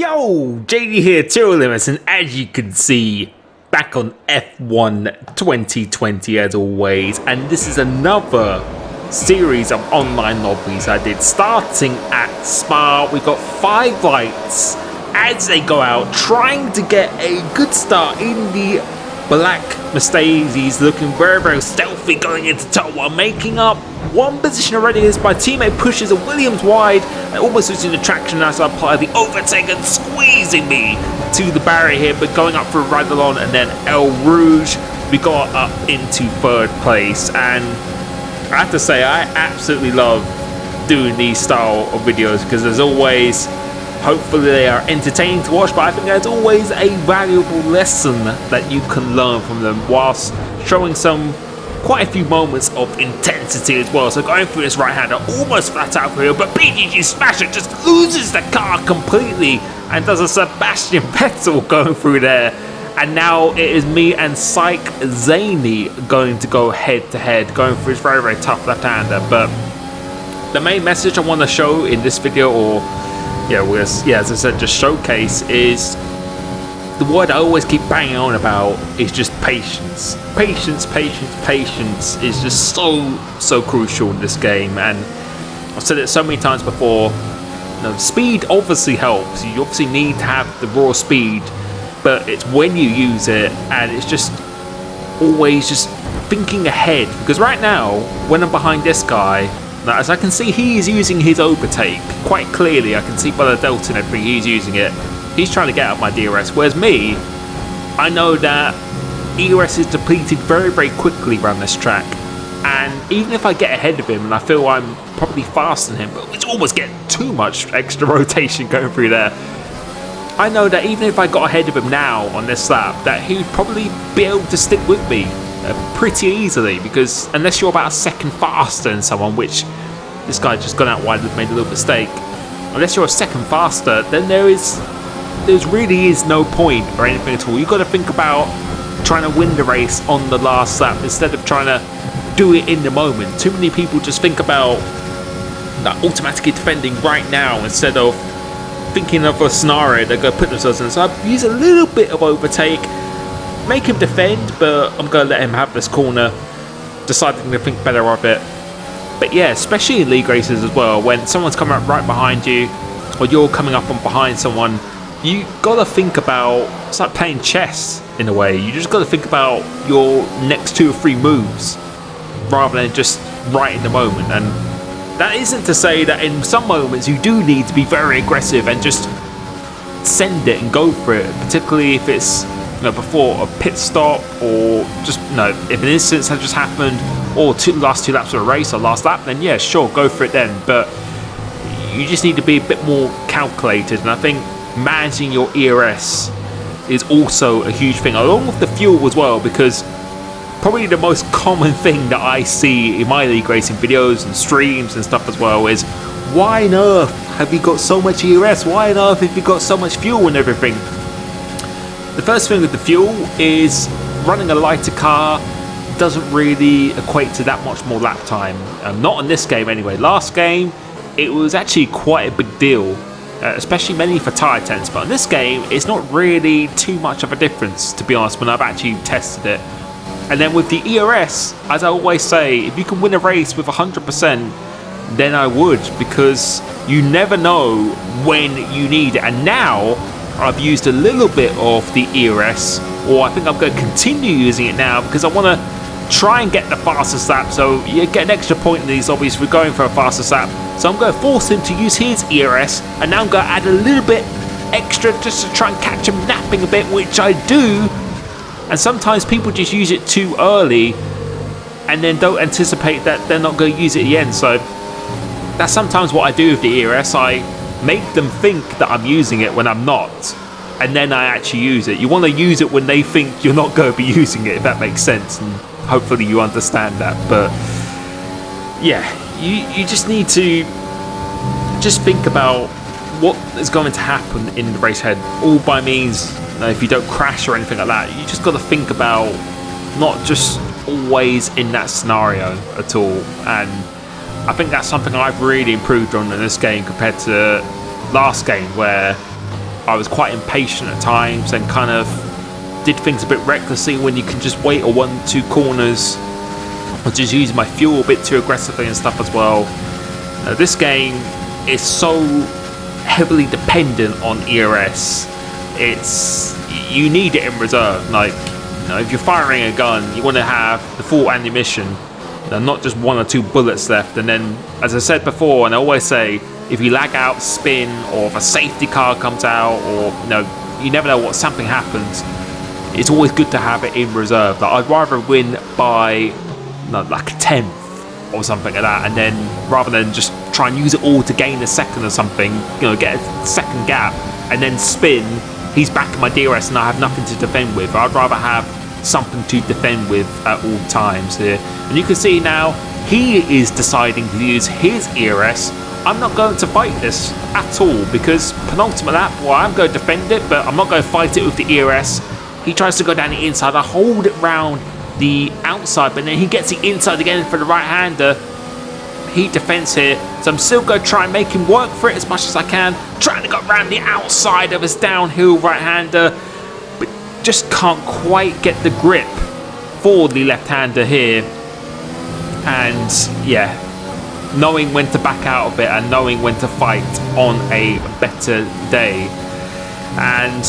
Yo, JD here, Limits, and as you can see, back on F1 2020 as always, and this is another series of online lobbies I did, starting at Spa. We got 5 lights as they go out, trying to get a good start in the black Mercedes, looking very stealthy going into turn 1, making up 1 position already as my teammate pushes a Williams wide and almost losing the traction as I apply the overtake and squeezing me to the barrier here, but going up for a ride along, and then El Rouge, we got up into 3rd place. And I have to say, I absolutely love doing these style of videos because there's always, hopefully they are entertaining to watch, but I think there's always a valuable lesson that you can learn from them, whilst showing quite a few moments of intensity as well. So going through this right-hander, almost flat out for here, but BGG Smasher just loses the car completely and does a Sebastian Vettel going through there. And now it is me and Psych Zany going to go head-to-head, going through this very tough left-hander. But the main message I want to show in this video, or as I said, just showcase, is the word I always keep banging on about is just patience. Patience is just so crucial in this game, and I've said it so many times before. Speed obviously helps. You obviously need to have the raw speed, but it's when you use it, and it's just always just thinking ahead. Because right now, when I'm behind this guy, now, as I can see, he is using his overtake quite clearly. I can see by the delta and everything, he's using it. He's trying to get out my DRS, whereas me, I know that ERS is depleted very quickly around this track. And even if I get ahead of him and I feel I'm probably faster than him, but it's almost getting too much extra rotation going through there, I know that even if I got ahead of him now on this lap, that he would probably be able to stick with me pretty easily, because unless you're about a second faster than someone, which this guy just gone out wide and made a little mistake, unless you're a second faster, then there really is no point or anything at all. You've got to think about trying to win the race on the last lap instead of trying to do it in the moment. Too many people just think about automatically defending right now instead of thinking of a scenario they're going to put themselves in. So I use a little bit of overtake, make him defend, but I'm going to let him have this corner, deciding to think better of it. But yeah, especially in league races as well, when someone's coming up right behind you, or you're coming up on behind someone, you got to think about, it's like playing chess in a way. You just got to think about your next 2 or 3 moves rather than just right in the moment. And that isn't to say that in some moments you do need to be very aggressive and just send it and go for it, particularly if it's before a pit stop, or just if an incident has just happened, or last 2 laps of a race or last lap, then yeah, sure, go for it then. But you just need to be a bit more calculated, and I think managing your ERS is also a huge thing, along with the fuel as well, because probably the most common thing that I see in my league racing videos and streams and stuff as well is, why on earth have you got so much ERS? Why on earth have you got so much fuel and everything? The first thing with the fuel is running a lighter car doesn't really equate to that much more lap time. Not in this game anyway. Last game, it was actually quite a big deal, especially mainly for tyre tents. But in this game, it's not really too much of a difference, to be honest, when I've actually tested it. And then with the ERS, as I always say, if you can win a race with 100%, then I would, because you never know when you need it. And now I've used a little bit of the ERS, or I think I'm going to continue using it now, because I want to try and get the fastest lap. So you get an extra point in these lobbies for going for a fastest lap. So I'm going to force him to use his ERS, and now I'm going to add a little bit extra just to try and catch him napping a bit, which I do. And sometimes people just use it too early and then don't anticipate that they're not going to use it at the end. So that's sometimes what I do with the ERS. I make them think that I'm using it when I'm not, and then I actually use it. You want to use it when they think you're not going to be using it, if that makes sense, and hopefully you understand that. But yeah, you just need to just think about what is going to happen in the race ahead, all by means, if you don't crash or anything like that. You just got to think about not just always in that scenario at all. And I think that's something I've really improved on in this game compared to last game, where I was quite impatient at times and kind of did things a bit recklessly when you can just wait a 1-2 corners, or just use my fuel a bit too aggressively and stuff as well. This game is so heavily dependent on ERS. You need it in reserve. Like, if you're firing a gun, you want to have the full ammunition, not just 1 or 2 bullets left. And then, as I said before, and I always say, if you lag out, spin, or if a safety car comes out, or you never know what, something happens, it's always good to have it in reserve. Like, I'd rather win by like a 10th or something like that, and then rather than just try and use it all to gain a second or something, get a second gap and then spin, he's back in my DRS and I have nothing to defend with. I'd rather have something to defend with at all times here. And you can see now he is deciding to use his ERS. I'm not going to fight this at all, because penultimate lap, well, I'm going to defend it, but I'm not going to fight it with the ERS. He tries to go down the inside. I hold it round the outside, but then he gets the inside again for the right-hander. He defends here, so I'm still going to try and make him work for it as much as I can, trying to go around the outside of his downhill right-hander, but just can't quite get the grip for the left-hander here. And yeah, knowing when to back out of it and knowing when to fight on a better day. And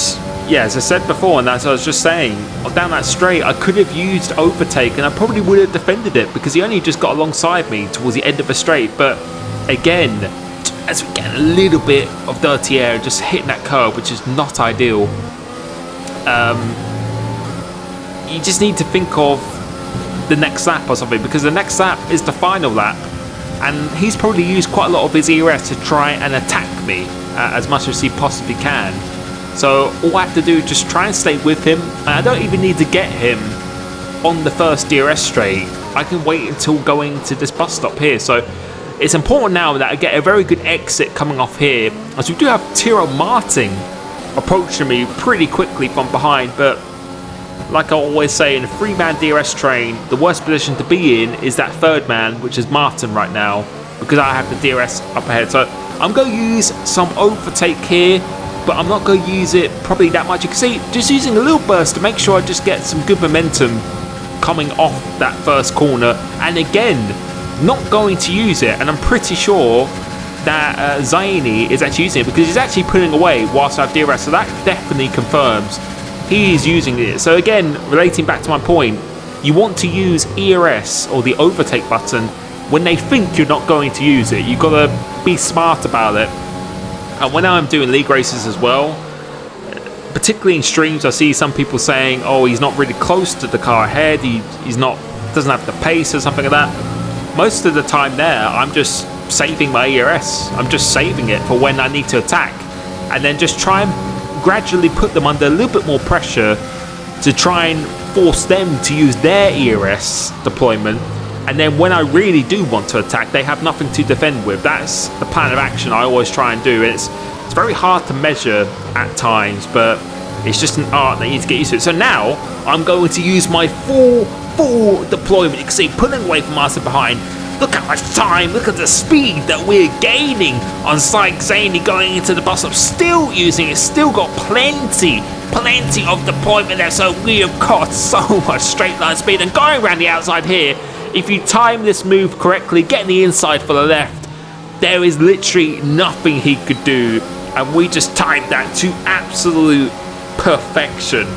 yeah, as I said before, and as I was just saying, down that straight, I could have used Overtake and I probably would have defended it, because he only just got alongside me towards the end of the straight. But again, as we get a little bit of dirty air, just hitting that curb, which is not ideal, you just need to think of the next lap or something, because the next lap is the final lap, and he's probably used quite a lot of his ERS to try and attack me as much as he possibly can. So all I have to do is just try and stay with him, and I don't even need to get him on the first DRS straight. I can wait until going to this bus stop here. So it's important now that I get a very good exit coming off here, as we do have Tiro Martin approaching me pretty quickly from behind. But like I always say, in a 3-man DRS train, the worst position to be in is that 3rd man, which is Martin right now, because I have the DRS up ahead. So I'm going to use some Overtake here, but I'm not going to use it probably that much. You can see, just using a little burst to make sure I just get some good momentum coming off that first corner. And again, not going to use it, and I'm pretty sure that Zaini is actually using it, because he's actually pulling away whilst I have DRS, so that definitely confirms he's using it. So again, relating back to my point, you want to use ERS or the Overtake button when they think you're not going to use it. You've got to be smart about it. And when I'm doing league races as well, particularly in streams, I see some people saying, oh, he's not really close to the car ahead, he's not, doesn't have the pace or something like that. Most of the time there, I'm just saving my ERS. I'm just saving it for when I need to attack, and then just try and gradually put them under a little bit more pressure to try and force them to use their ERS deployment. And then when I really do want to attack, they have nothing to defend with. That's the plan of action I always try and do. It's very hard to measure at times, but it's just an art that you need to get used to. So now I'm going to use my full deployment. You can see pulling away from us behind. Look how much time, look at the speed that we're gaining on Syke Zaini going into the bus stop. Still using it, still got plenty of deployment there. So we have got so much straight line speed. And going around the outside here, if you time this move correctly, getting the inside for the left, there is literally nothing he could do. And we just timed that to absolute perfection.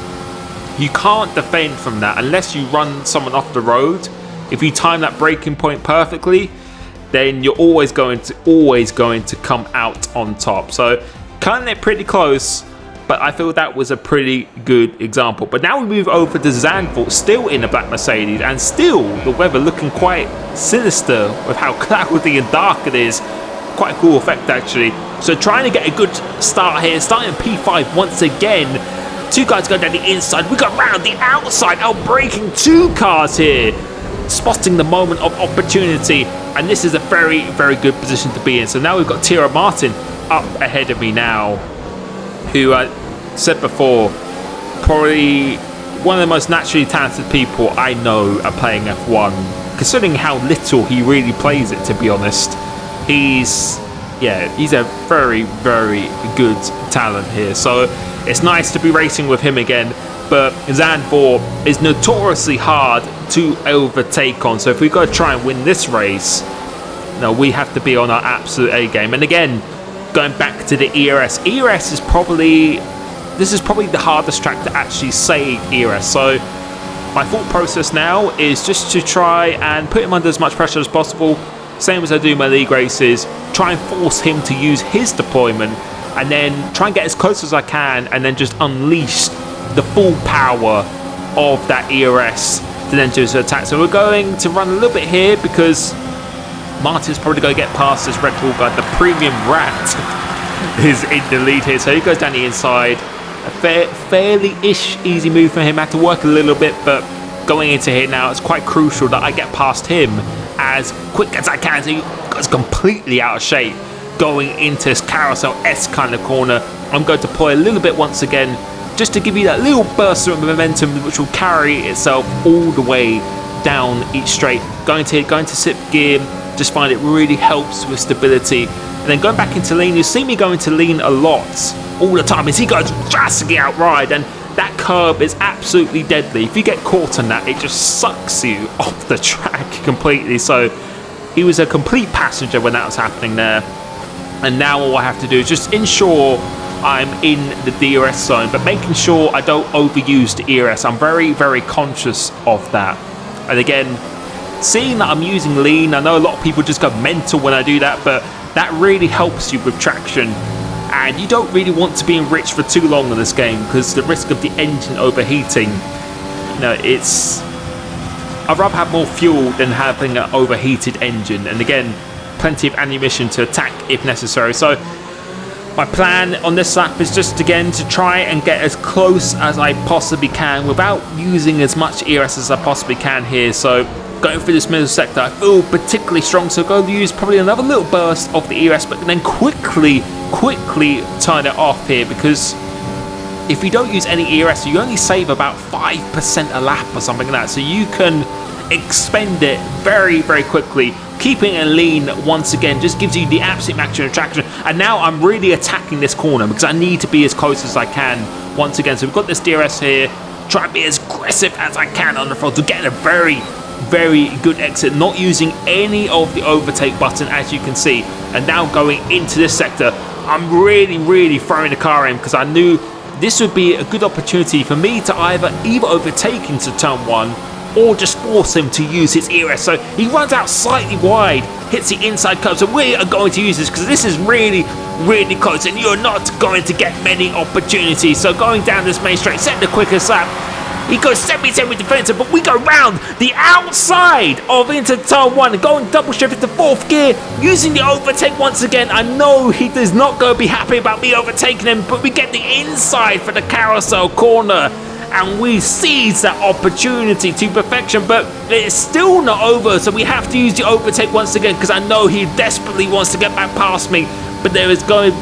You can't defend from that unless you run someone off the road. If you time that braking point perfectly, then you're always going to come out on top. So cutting it pretty close, but I feel that was a pretty good example. But now we move over to Zandvoort, still in the black Mercedes, and still the weather looking quite sinister with how cloudy and dark it is. Quite a cool effect actually. So trying to get a good start here, starting P5 once again. 2 guys go down the inside, we got round the outside, out-braking 2 cars here, spotting the moment of opportunity, and this is a very good position to be in. So now we've got Tiro Martin up ahead of me now, who I said before, probably one of the most naturally talented people I know are playing F1, considering how little he really plays it, to be honest. He's yeah, he's a very, very good talent here. So it's nice to be racing with him again. But Zandvoort is notoriously hard to overtake on. So if we got to try and win this race, we have to be on our absolute A game. And again, going back to the ERS. ERS is probably the hardest track to actually save ERS. So my thought process now is just to try and put him under as much pressure as possible. Same as I do in my league races. Try and force him to use his deployment, and then try and get as close as I can, and then just unleash the full power of that ERS to then just attack. So we're going to run a little bit here because Martin's probably going to get past this Red Bull guy. The Premium Rat is in the lead here. So he goes down the inside. A fairly-ish easy move for him. Had to work a little bit, but going into here now, it's quite crucial that I get past him as quick as I can. So he goes completely out of shape going into this carousel-esque kind of corner. I'm going to deploy a little bit once again, just to give you that little burst of momentum which will carry itself all the way down each straight. Going to sip gear, just find it really helps with stability. And then going back into lean, you see me going to lean a lot all the time as he goes drastically outride, and that curb is absolutely deadly. If you get caught on that, it just sucks you off the track completely. So he was a complete passenger when that was happening there. And now all I have to do is just ensure I'm in the DRS zone, but making sure I don't overuse the ERS. I'm very, very conscious of that. And again, seeing that I'm using lean, I know a lot of people just go mental when I do that, but that really helps you with traction. And you don't really want to be enriched for too long in this game because the risk of the engine overheating, I'd rather have more fuel than having an overheated engine. And again, plenty of ammunition to attack if necessary. So my plan on this lap is just again to try and get as close as I possibly can without using as much ERS as I possibly can here. So going through this middle sector, I feel particularly strong, so I'm going to use probably another little burst of the ERS, but then quickly turn it off here, because if you don't use any ERS, you only save about 5% a lap or something like that, so you can expend it very, very quickly. Keeping it lean once again just gives you the absolute maximum traction. And now I'm really attacking this corner because I need to be as close as I can once again. So we've got this DRS here. Try and be as aggressive as I can on the front to get a very, very good exit, not using any of the overtake button, as you can see. And now going into this sector, I'm really throwing the car in because I knew this would be a good opportunity for me to either overtake into turn one or just force him to use his ERS. So he runs out slightly wide, hits the inside curve. So we are going to use this because this is really close and you're not going to get many opportunities. So going down this main straight, set the quickest lap. He goes semi defensive, but we go round the outside of into turn one and going double shift into fourth gear, using the overtake once again. I know he is not going to be happy about me overtaking him, but we get the inside for the carousel corner and we seize that opportunity to perfection, but it's still not over, so we have to use the overtake once again because I know he desperately wants to get back past me, but there is going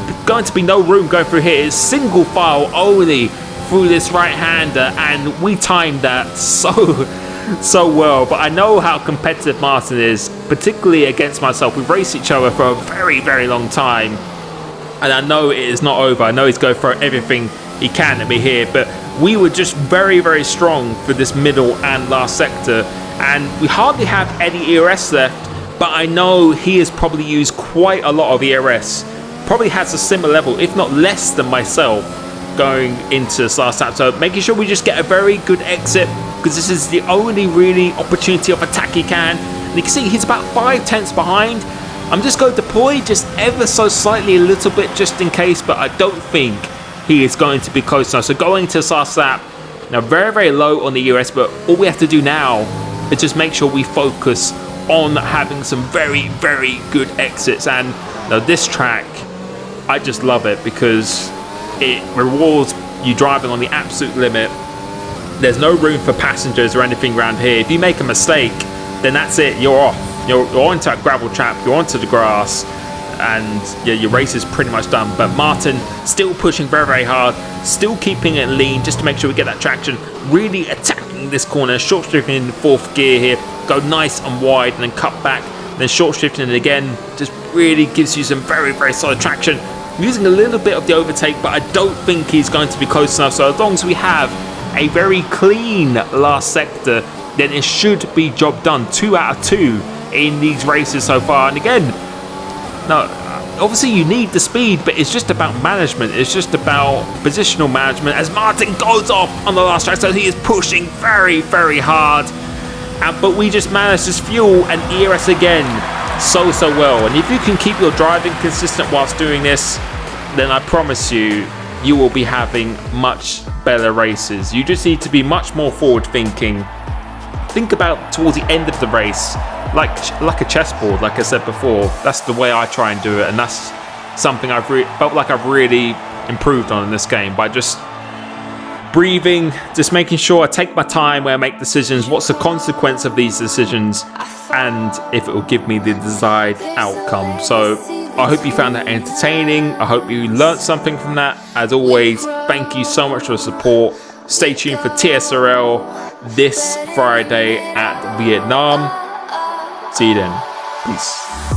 to be no room going through here. It's single file only through this right-hander, and we timed that so well. But I know how competitive Martin is, particularly against myself. We've raced each other for a very long time, and I know it is not over. I know he's going to throw everything he can at me here, but we were just very strong for this middle and last sector, and we hardly have any ERS left, but I know he has probably used quite a lot of ERS, probably has a similar level, if not less than myself, going into this last lap. So making sure we just get a very good exit, because this is the only really opportunity of attack he can. And you can see he's about 5/10 behind. I'm just going to deploy just ever so slightly a little bit just in case, but I don't think he is going to be close enough. So going to this last lap, now very low on the ERS, but all we have to do now is just make sure we focus on having some very good exits. And now this track, I just love it because it rewards you driving on the absolute limit. There's no room for passengers or anything around here. If you make a mistake, then that's it, you're off. You're onto a gravel trap, you're onto the grass, and yeah, your race is pretty much done. But Martin still pushing very hard, still keeping it lean just to make sure we get that traction, really attacking this corner, short shifting in fourth gear here, go nice and wide and then cut back, then short shifting again, just really gives you some very, very solid traction. Using a little bit of the overtake, but I don't think he's going to be close enough. So as long as we have a very clean last sector, then it should be job done. 2 out of 2 in these races so far. And again, no, obviously you need the speed, but it's just about management. It's just about positional management as Martin goes off on the last track. So he is pushing very, very hard. But we just managed to fuel and ERS again so well. And if you can keep your driving consistent whilst doing this, then I promise you, you will be having much better races. You just need to be much more forward thinking. Think about towards the end of the race, like a chessboard, like I said before. That's the way I try and do it, and that's something I've felt like I've really improved on in this game, by just breathing, just making sure I take my time when I make decisions, what's the consequence of these decisions, and if it will give me the desired outcome. So I hope you found that entertaining. I hope you learned something from that. As always, thank you so much for the support. Stay tuned for TSRL this Friday at Vietnam. See you then. Peace.